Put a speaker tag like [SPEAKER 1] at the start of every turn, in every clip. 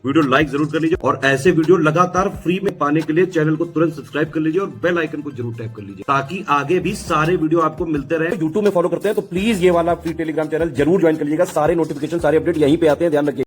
[SPEAKER 1] Video like जरूर कर लीजिए और ऐसे वीडियो लगातार फ्री में पाने के लिए चैनल को तुरंत सब्सक्राइब कर लीजिए और बेल आइकन को जरूर टैप कर लीजिए ताकि आगे भी सारे वीडियो आपको मिलते रहे। यूट्यूब में फॉलो करते हैं तो प्लीज ये वाला फ्री टेलीग्राम चैनल जरूर ज्वाइन कर लीजिएगा। सारे नोटिफिकेशन सारे अपडेट यहीं पे आते हैं, ध्यान रखिए।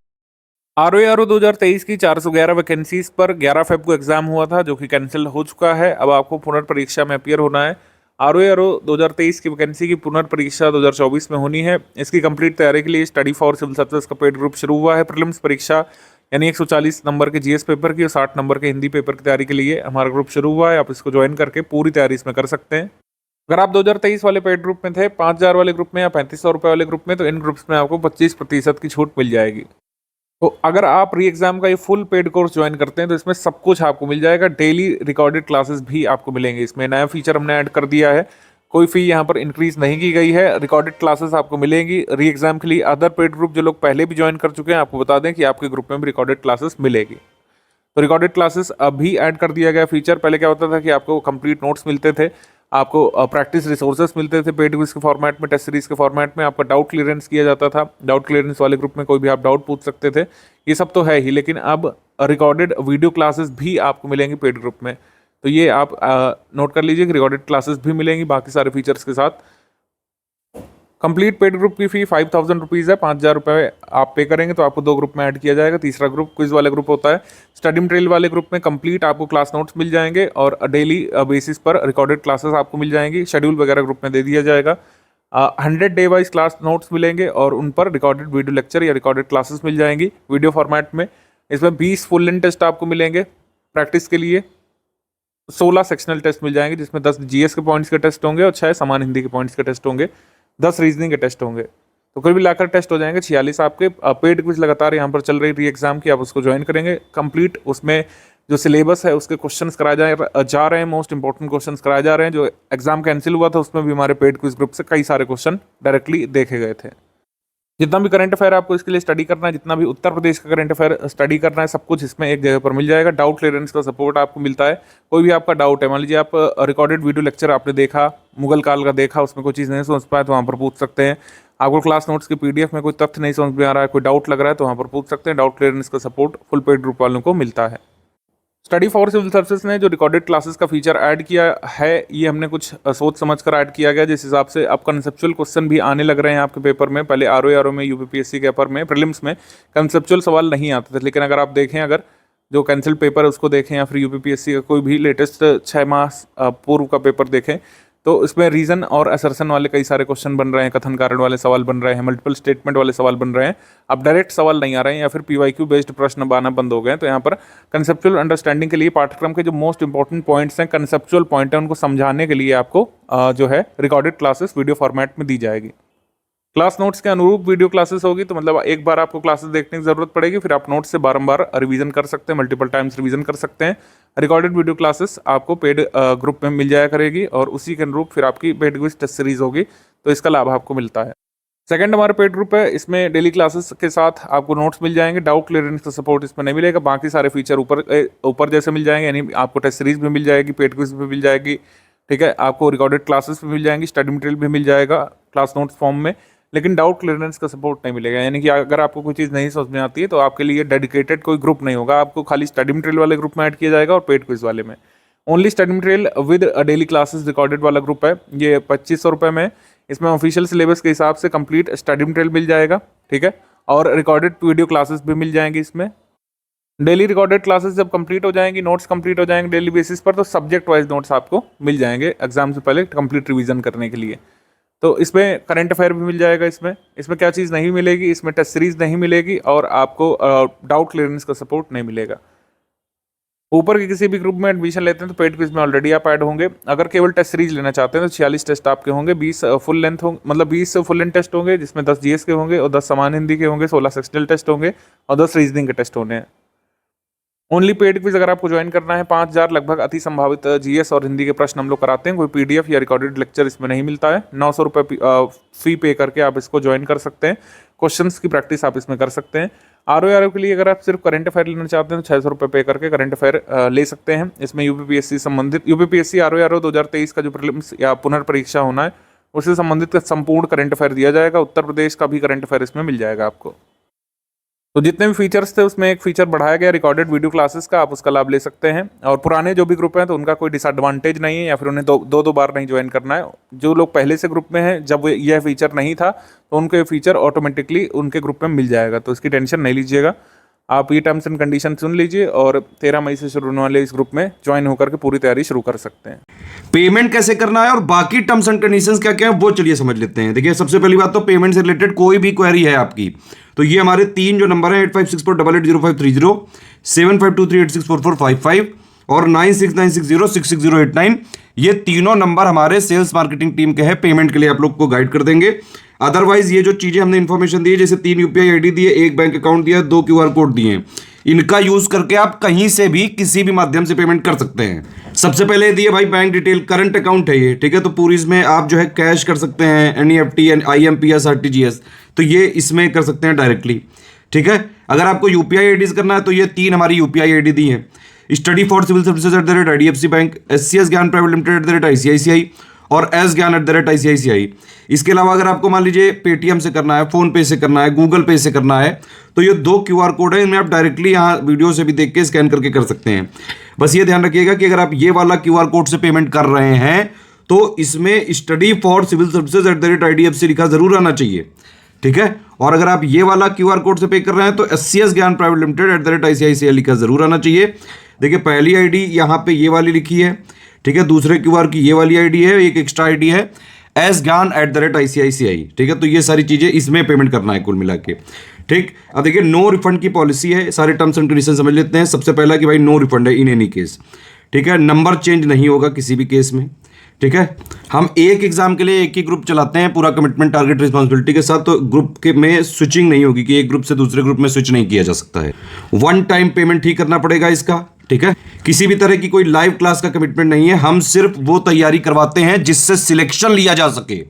[SPEAKER 2] आरओ 2023 की 411 वैकेंसीज पर 11 फेब को एग्जाम हुआ था जो कि कैंसिल हो चुका है। अब आपको पुनर्परीक्षा में अपीयर होना है। आरओ 2023 की वैकेंसी की पुनर्परीक्षा 2024 में होनी है। इसकी कंप्लीट तैयारी के लिए स्टडी फॉर सिविल सर्विसेज का पेड ग्रुप शुरू हुआ है। प्रीलिम्स परीक्षा यानी 140 नंबर के जीएस पेपर की और 60 नंबर के हिंदी पेपर की तैयारी के लिए हमारा ग्रुप शुरू हुआ है। आप इसको ज्वाइन करके पूरी तैयारी इसमें कर सकते हैं। अगर आप 2023 वाले पेड ग्रुप में थे, 5000 वाले ग्रुप में या 3500 रुपये वाले ग्रुप में, तो इन ग्रुप्स में आपको 25% की छूट मिल जाएगी। तो अगर आप री एग्जाम का ये फुल पेड कोर्स ज्वाइन करते हैं तो इसमें सब कुछ आपको मिल जाएगा। डेली रिकॉर्डेड क्लासेस भी आपको मिलेंगे। इसमें नया फीचर हमने ऐड कर दिया है। कोई फी यहाँ पर इंक्रीज नहीं की गई है। रिकॉर्डेड क्लासेस आपको मिलेंगी री एग्जाम के लिए। अदर पेड ग्रुप जो लोग पहले भी ज्वाइन कर चुके हैं, आपको बता दें कि आपके ग्रुप में भी रिकॉर्डेड क्लासेस मिलेगी। तो रिकॉर्डेड क्लासेस अभी ऐड कर दिया गया फीचर। पहले क्या होता था कि आपको कंप्लीट नोट्स मिलते थे, आपको प्रैक्टिस रिसोर्सेस मिलते थे पेड क्विज के फॉर्मेट में, टेस्ट सीरीज के फॉर्मेट में। आपका डाउट क्लियरेंस किया जाता था। डाउट क्लियरेंस वाले ग्रुप में कोई भी आप डाउट पूछ सकते थे। ये सब तो है ही, लेकिन अब रिकॉर्डेड वीडियो क्लासेस भी आपको मिलेंगी पेड ग्रुप में। तो ये आप नोट कर लीजिए कि रिकॉर्डेड क्लासेस भी मिलेंगी बाकी सारे फीचर्स के साथ। कंप्लीट पेड ग्रुप की फी 5000 रुपीज़ है। 5000 रुपये आप पे करेंगे तो आपको 2 ग्रुप में ऐड किया जाएगा। तीसरा ग्रुप क्विज वाला ग्रुप होता है। स्टडी मटेरियल वाले ग्रुप में कंप्लीट आपको क्लास नोट्स मिल जाएंगे और डेली बेसिस पर रिकॉर्डेड क्लासेस आपको मिल जाएंगी। शेड्यूल वगैरह ग्रुप में दे दिया जाएगा। 100 डे वाइज क्लास नोट्स मिलेंगे और उन पर रिकॉर्डेड वीडियो लेक्चर या रिकॉर्डेड क्लासेस मिल जाएंगी वीडियो फॉर्मेट में। इसमें 20 फुल लेंथ टेस्ट आपको मिलेंगे प्रैक्टिस के लिए। 16 सेक्शनल टेस्ट मिल जाएंगे जिसमें 10 जीएस के पॉइंट्स के टेस्ट होंगे और 6 समान हिंदी के पॉइंट्स के टेस्ट होंगे। 10 रीजनिंग के टेस्ट होंगे। तो कुल मिलाकर टेस्ट हो जाएंगे 46 आपके। पेड क्विज लगातार यहाँ पर चल रही री एग्जाम की, आप उसको ज्वाइन करेंगे। कंप्लीट उसमें जो सिलेबस है उसके क्वेश्चंस कराए जा रहे हैं। मोस्ट इंपॉर्टेंट क्वेश्चंस कराए जा रहे हैं। जो एग्जाम कैंसिल हुआ था उसमें भी हमारे पेड क्विज ग्रुप से कई सारे क्वेश्चन डायरेक्टली देखे गए थे। जितना भी करंट अफेयर आपको इसके लिए स्टडी करना है, जितना भी उत्तर प्रदेश का करंट अफेयर स्टडी करना है, सब कुछ इसमें एक जगह पर मिल जाएगा। डाउट क्लियरेंस का सपोर्ट आपको मिलता है। कोई भी आपका डाउट है, मान लीजिए आप रिकॉर्डेड वीडियो लेक्चर आपने देखा, मुगल काल का देखा, उसमें कोई चीज़ नहीं समझ पाए तो वहाँ पर पूछ सकते हैं। आपको क्लास नोट्स की पीडीएफ में कोई तथ्य नहीं समझ में आ रहा है, कोई डाउट लग रहा है तो वहाँ पर पूछ सकते हैं। डाउट क्लियरेंस का सपोर्ट फुल पेड ग्रुप वालों को मिलता है। स्टडी फॉर सिविल सर्विसेज ने जो रिकॉर्डेड क्लासेस का फीचर ऐड किया है, ये हमने कुछ सोच समझ कर ऐड किया गया। जिस हिसाब से अब कंसेप्चुअल क्वेश्चन भी आने लग रहे हैं आपके पेपर में। पहले आरओ में, यूपीपीएससी के पेपर में, प्रीलिम्स में कंसेप्चुअल सवाल नहीं आते थे। लेकिन अगर आप देखें, अगर जो कैंसिल पेपर है उसको देखें या फिर यूपीपीएससी का कोई भी लेटेस्ट 6 माह पूर्व का पेपर देखें, तो इसमें रीजन और असर्शन वाले कई सारे क्वेश्चन बन रहे हैं, कथन कारण वाले सवाल बन रहे हैं, मल्टीपल स्टेटमेंट वाले सवाल बन रहे हैं। अब डायरेक्ट सवाल नहीं आ रहे हैं या फिर पीवाईक्यू बेस्ड प्रश्न आना बंद हो गए हैं। तो यहाँ पर कंसेप्चुअल अंडरस्टैंडिंग के लिए पाठ्यक्रम के जो मोस्ट इंपॉर्टेंट पॉइंट्स हैं, कंसेप्चुअल पॉइंट है, उनको समझाने के लिए आपको जो है रिकॉर्डेड क्लासेस वीडियो फॉर्मेट में दी जाएगी। क्लास नोट्स के अनुरूप वीडियो क्लासेस होगी, तो मतलब एक बार आपको क्लासेस देखने की जरूरत पड़ेगी, फिर आप नोट्स से बारंबार रिवीजन कर सकते हैं, मल्टीपल टाइम्स रिवीजन कर सकते हैं। रिकॉर्डेड वीडियो क्लासेस आपको पेड ग्रुप में मिल जाया करेगी और उसी के अनुरूप फिर आपकी पेड क्विज टेस्ट सीरीज होगी, तो इसका लाभ आपको मिलता है। सेकंड हमारा पेड ग्रुप है, इसमें डेली क्लासेस के साथ आपको नोट्स मिल जाएंगे। डाउट क्लियरेंस का सपोर्ट इसमें नहीं मिलेगा। बाकी सारे फीचर ऊपर जैसे मिल जाएंगे, यानी आपको टेस्ट सीरीज भी मिल जाएगी, पेड क्विज भी मिल जाएगी, ठीक है। आपको रिकॉर्डेड क्लासेस भी मिल जाएंगी, स्टडी मटेरियल भी मिल जाएगा क्लास नोट्स फॉर्म में। लेकिन डाउट क्लियरेंस का सपोर्ट नहीं मिलेगा। यानी कि अगर आपको कोई चीज़ नहीं समझ में आती है तो आपके लिए डेडिकेटेड कोई ग्रुप नहीं होगा। आपको खाली स्टडी मटेरियल वाले ग्रुप में ऐड किया जाएगा और पेड क्विज वाले में only study material with daily classes recorded वाला ग्रुप है। ये 2500 रुपये में, इसमें ऑफिशियल सिलेबस के हिसाब से कंप्लीट स्टडी मटेरियल मिल जाएगा, ठीक है, और रिकॉर्डेड वीडियो क्लासेस भी मिल जाएंगी। इसमें डेली रिकॉर्डेड क्लासेस जब कंप्लीट हो जाएंगी, नोट्स कंप्लीट हो जाएंगे डेली बेसिस पर, तो सब्जेक्ट वाइज नोट्स आपको मिल जाएंगे एग्जाम से पहले कंप्लीट रिवीजन करने के लिए। तो इसमें करंट अफेयर भी मिल जाएगा। इसमें क्या चीज़ नहीं मिलेगी, इसमें टेस्ट सीरीज नहीं मिलेगी और आपको डाउट क्लियरेंस का सपोर्ट नहीं मिलेगा। ऊपर के किसी भी ग्रुप में एडमिशन लेते हैं तो पेड क्विज में ऑलरेडी आप ऐड होंगे। अगर केवल टेस्ट सीरीज लेना चाहते हैं तो 46 टेस्ट आपके होंगे। 20 फुल लेंथ होंगे, मतलब 20 फुल लेंथ टेस्ट होंगे जिसमें 10 जीएस के होंगे और 10 समान हिंदी के होंगे, 16 सेक्शनल टेस्ट होंगे और 10 रीजनिंग के टेस्ट होने हैं। ओनली पेड क्विज अगर आपको ज्वाइन करना है, 5000 लगभग अति संभावित जीएस और हिंदी के प्रश्न हम लोग कराते हैं। कोई पीडीएफ या रिकॉर्डेड लेक्चर इसमें नहीं मिलता है। 900 रुपये फी पे करके आप इसको ज्वाइन कर सकते हैं। क्वेश्चंस की प्रैक्टिस आप इसमें कर सकते हैं। आरओ के लिए अगर आप सिर्फ करंट अफेयर लेना चाहते हैं तो 600 रुपये पे करके करंट अफेयर ले सकते हैं। इसमें यूपीपीएससी संबंधित यूपीपीएससी आरओ 2023 का जो प्रीलिम्स या पुनर्परीक्षा होना है उससे संबंधित संपूर्ण करंट अफेयर दिया जाएगा। उत्तर प्रदेश का भी करंट अफेयर इसमें मिल जाएगा आपको। तो जितने भी फीचर्स थे उसमें एक फीचर बढ़ाया गया रिकॉर्डेड वीडियो क्लासेस का, आप उसका लाभ ले सकते हैं। और पुराने जो भी ग्रुप हैं तो उनका कोई डिसएडवांटेज नहीं है या फिर उन्हें दो बार नहीं ज्वाइन करना है। जो लोग पहले से ग्रुप में हैं, जब यह फीचर नहीं था तो उनको ये फीचर ऑटोमेटिकली उनके ग्रुप में मिल जाएगा, तो इसकी टेंशन नहीं लीजिएगा। आप ये टर्म्स एंड कंडीशन सुन लीजिए और 13 मई से शुरू होने वाले इस ग्रुप में ज्वाइन होकर के पूरी तैयारी शुरू कर सकते हैं।
[SPEAKER 1] पेमेंट कैसे करना है और बाकी टर्म्स एंड कंडीशंस क्या क्या है वो चलिए समझ लेते हैं। देखिए सबसे पहली बात तो पेमेंट से रिलेटेड कोई भी क्वेरी है आपकी तो ये हमारे 3 जो नंबर है 8564880530, 7523864455 और 9696066089, ये तीनों नंबर हमारे सेल्स मार्केटिंग टीम के हैं, पेमेंट के लिए आप लोग को गाइड कर देंगे। अदरवाइज ये जो चीजें हमने इन्फॉर्मेशन दी है, जैसे 3 यूपीआई आईडी दिए, 1 बैंक अकाउंट दिया, 2 क्यूआर कोड दिए, इनका यूज करके आप कहीं से भी किसी भी माध्यम से पेमेंट कर सकते हैं। सबसे पहले दिए भाई बैंक डिटेल, करंट अकाउंट है ये, ठीक है, तो पूरी इसमें आप जो है कैश कर सकते हैं, एनईएफटी, आईएमपीएस, आरटीजीएस, तो ये इसमें कर सकते हैं डायरेक्टली, ठीक है। अगर आपको यूपीआई आईडीज करना है तो ये 3 हमारी यूपीआई आईडी दी है, study for civil services @IDFC bank, SCS Gyan private limited @ICICI और एस ज्ञान @ICICI। इसके अलावा अगर आपको मान लीजिए पेटीएम से करना है, फोन पे से करना है, गूगल पे से करना है, तो ये 2 क्यूआर कोड है, इनमें आप डायरेक्टली यहाँ वीडियो से भी देख के स्कैन करके कर सकते हैं। बस ये ध्यान रखिएगा कि अगर आप ये वाला क्यूआर कोड से पेमेंट कर रहे हैं तो इसमें study for civil services @IDFC लिखा जरूर आना चाहिए, ठीक है। और अगर आप ये वाला क्यूआर कोड से पे कर रहे हैं तो SCS Gyan private limited @ICICI लिखा जरूर आना चाहिए। देखिए पहली आईडी यहाँ पे ये वाली लिखी है, ठीक है, दूसरे क्यूआर की ये वाली आईडी है, एक एक्स्ट्रा आईडी है एस ज्ञान @ICICI, ठीक है। तो ये सारी चीजें इसमें पेमेंट करना है कुल मिला के, ठीक। अब देखिए नो रिफंड की पॉलिसी है, सारे टर्म्स एंड कंडीशन समझ लेते हैं। सबसे पहला कि भाई नो रिफंड है इन एनी केस, ठीक है, नंबर चेंज नहीं होगा किसी भी केस में, ठीक है। हम एक एग्जाम के लिए एक ही ग्रुप चलाते हैं पूरा कमिटमेंट टारगेट रिस्पॉन्सिबिलिटी के साथ, तो ग्रुप के में स्विचिंग नहीं होगी कि एक ग्रुप से दूसरे ग्रुप में स्विच नहीं किया जा सकता है। 1 टाइम पेमेंट ही करना पड़ेगा इसका, ठीक है। किसी भी तरह की कोई लाइव क्लास का कमिटमेंट नहीं है, हम सिर्फ वो तैयारी करवाते हैं जिससे सिलेक्शन लिया जा सके।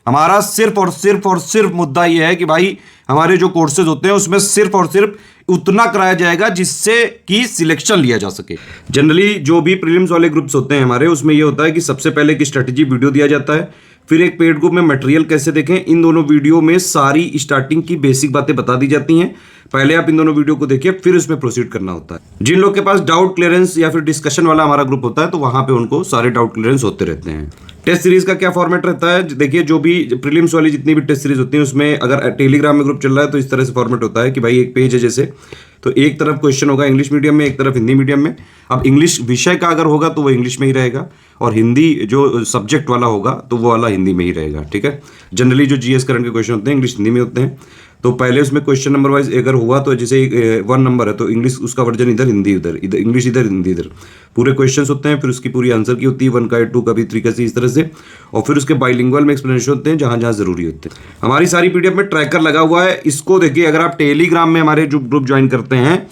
[SPEAKER 1] हमारा सिर्फ और सिर्फ मुद्दा यह है कि भाई हमारे जो कोर्सेज होते हैं उसमें सिर्फ और सिर्फ उतना कराया जाएगा जिससे कि सिलेक्शन लिया जा सके। जनरली जो भी प्रीलिम्स वाले ग्रुप्स होते हैं हमारे, उसमें यह होता है कि सबसे पहले एक स्ट्रेटेजी वीडियो दिया जाता है, फिर एक पेड ग्रुप में मटेरियल कैसे देखें, इन दोनों वीडियो में सारी स्टार्टिंग की बेसिक बातें बता दी जाती हैं। पहले आप इन दोनों वीडियो को देखिए, फिर उसमें प्रोसीड करना होता है। जिन लोग के पास डाउट क्लियरेंस या फिर डिस्कशन वाला हमारा ग्रुप होता है तो वहां पे उनको सारे डाउट क्लियरेंस होते रहते हैं। टेस्ट सीरीज का क्या फॉर्मेट रहता है, देखिए जो भी प्रीलिम्स वाली जितनी भी टेस्ट सीरीज होती है उसमें अगर टेलीग्राम में ग्रुप चल रहा है तो इस तरह से फॉर्मेट होता है कि भाई एक पेज है जैसे, तो एक तरफ क्वेश्चन होगा इंग्लिश मीडियम में, एक तरफ हिंदी मीडियम में। अब इंग्लिश विषय का अगर होगा तो वो इंग्लिश में ही रहेगा और हिंदी जो सब्जेक्ट वाला होगा तो वो वाला हिंदी में ही रहेगा, ठीक है। जनरली जो जीएस करंट के क्वेश्चन होते हैं इंग्लिश हिंदी में होते हैं, तो पहले उसमें क्वेश्चन नंबर वाइज अगर हुआ तो जैसे 1 नंबर है तो इंग्लिश उसका वर्जन इधर, हिंदी उधर, इधर इंग्लिश इधर, हिंदी इधर, पूरे क्वेश्चंस होते हैं। फिर उसकी पूरी आंसर की होती है 1 का 2 का भी 3 का इस तरह से, और फिर उसके बाइलिंगुअल में एक्सप्लेनेशन होते हैं जहां जहां जरूरी होते हैं। हमारी सारी पीडीएफ में ट्रैकर लगा हुआ है, इसको देखिए अगर आप टेलीग्राम में हमारे जो ग्रुप ज्वाइन करते हैं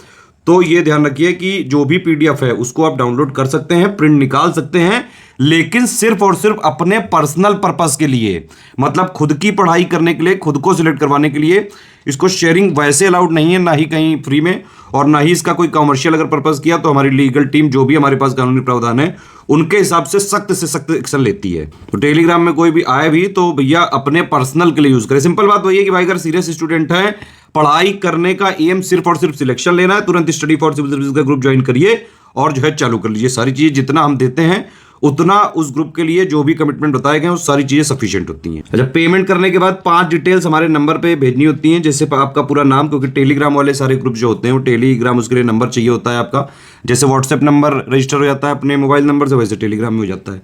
[SPEAKER 1] तो ये ध्यान रखिए कि जो भी पीडीएफ है उसको आप डाउनलोड कर सकते हैं, प्रिंट निकाल सकते हैं, लेकिन सिर्फ और सिर्फ अपने पर्सनल पर्पस के लिए, मतलब खुद की पढ़ाई करने के लिए, खुद को सिलेक्ट करवाने के लिए। इसको शेयरिंग वैसे अलाउड नहीं है, ना ही कहीं फ्री में, और ना ही इसका कोई कमर्शियल अगर पर्पस किया तो हमारी लीगल टीम जो भी हमारे पास कानूनी प्रावधान है उनके हिसाब से सख्त एक्शन लेती है। तो टेलीग्राम में कोई भी आए भी तो भैया अपने पर्सनल के लिए यूज करें। सिंपल बात वही है कि भाई अगर सीरियस स्टूडेंट है, पढ़ाई करने का एम सिर्फ और सिर्फ सिलेक्शन लेना है, तुरंत स्टडी फॉर सिविल सर्विसेज का ग्रुप ज्वाइन करिए और जो है चालू कर लीजिए। सारी चीजें जितना हम देते हैं उतना उस ग्रुप के लिए जो भी कमिटमेंट बताए गए वो सारी चीजें सफिशिएंट होती हैं। अच्छा, पेमेंट करने के बाद 5 डिटेल्स हमारे नंबर पे भेजनी होती हैं, जैसे आपका पूरा नाम, क्योंकि टेलीग्राम वाले सारे ग्रुप जो होते हैं वो टेलीग्राम उसके लिए नंबर चाहिए होता है आपका। जैसे व्हाट्सएप नंबर रजिस्टर हो जाता है अपने मोबाइल नंबर से, वैसे टेलीग्राम में हो जाता है।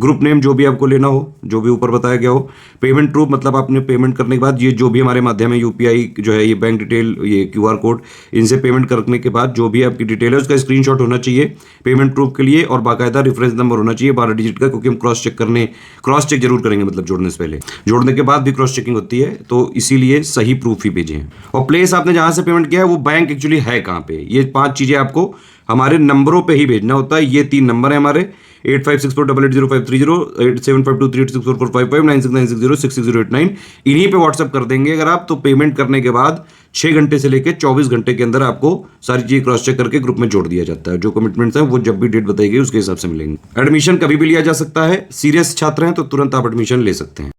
[SPEAKER 1] ग्रुप नेम जो भी आपको लेना हो, जो भी ऊपर बताया गया हो। पेमेंट प्रूफ, मतलब आपने पेमेंट करने के बाद ये जो भी हमारे माध्यम है यूपीआई जो है, ये बैंक डिटेल, ये क्यूआर कोड, इनसे पेमेंट करने के बाद जो भी आपकी डिटेल है उसका स्क्रीनशॉट होना चाहिए पेमेंट प्रूफ के लिए, और बाकायदा रेफरेंस नंबर होना चाहिए 12 डिजिट का, क्योंकि हम क्रॉस चेक जरूर करेंगे, मतलब जोड़ने से पहले, जोड़ने के बाद भी क्रॉस चेकिंग होती है, तो इसीलिए सही प्रूफ ही भेजें। और प्लेस आपने जहां से पेमेंट किया है वो बैंक एक्चुअली है कहां पे, ये 5 चीजें आपको हमारे नंबरों पे ही भेजना होता है। ये 3 नंबर है हमारे, 8564880530, 8752386445, 9696066089, इन्हीं पे व्हाट्सएप कर देंगे अगर आप, तो पेमेंट करने के बाद 6 घंटे से लेकर 24 घंटे के अंदर आपको सारी चीजें क्रॉस चेक करके ग्रुप में जोड़ दिया जाता है। जो कमिटमेंट्स हैं वो जब भी डेट बताई गई उसके हिसाब से मिलेंगे। एडमिशन कभी भी लिया जा सकता है, सीरियस छात्र हैं तो तुरंत आप एडमिशन ले सकते हैं।